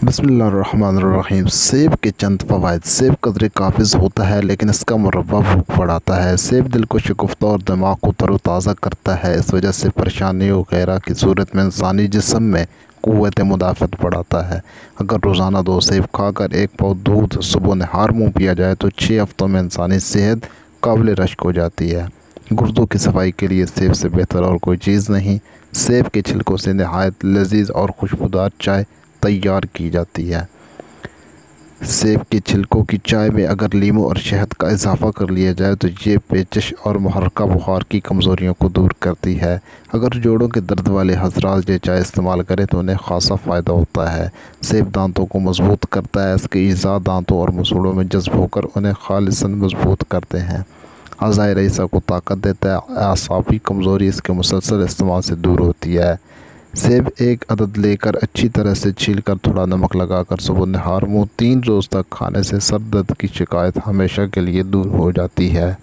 بسم اللہ الرحمن الرحیم۔ سیب کے چند فوائد۔ سیب قدرے قابض ہوتا ہے لیکن اس کا مربع بھوک بڑھاتا ہے۔ سیب دل کو شکفتہ اور دماغ کو تر و تازہ کرتا ہے۔ اس وجہ سے پریشانی وغیرہ کی صورت میں انسانی جسم میں قوت مدافعت بڑھاتا ہے۔ اگر روزانہ 2 سیب کھا کر 1 پاؤ دودھ صبح نہار منہ پیا جائے تو 6 ہفتوں میں انسانی صحت قابل رشک ہو جاتی ہے۔ گردوں کی صفائی کے لیے سیب سے بہتر اور کوئی چیز نہیں۔ سیب کے چھلکوں سے نہایت لذیذ اور خوشبودار چائے تیار کی جاتی ہے۔ سیب کے چھلکوں کی چائے میں اگر لیموں اور شہد کا اضافہ کر لیا جائے تو یہ پیچش اور محرکہ بخار کی کمزوریوں کو دور کرتی ہے۔ اگر جوڑوں کے درد والے حضرات یہ چائے استعمال کریں تو انہیں خاصا فائدہ ہوتا ہے۔ سیب دانتوں کو مضبوط کرتا ہے۔ اس کے اجزاء دانتوں اور مسوڑوں میں جذب ہو کر انہیں خالصاً مضبوط کرتے ہیں۔ اعضائے رئیسہ کو طاقت دیتا ہے۔ اعصابی کمزوری اس کے مسلسل استعمال سے دور ہوتی ہے۔ سیب 1 عدد لے کر اچھی طرح سے چھیل کر تھوڑا نمک لگا کر صبح نہار منہ 3 روز تک کھانے سے سر درد کی شکایت ہمیشہ کے لیے دور ہو جاتی ہے۔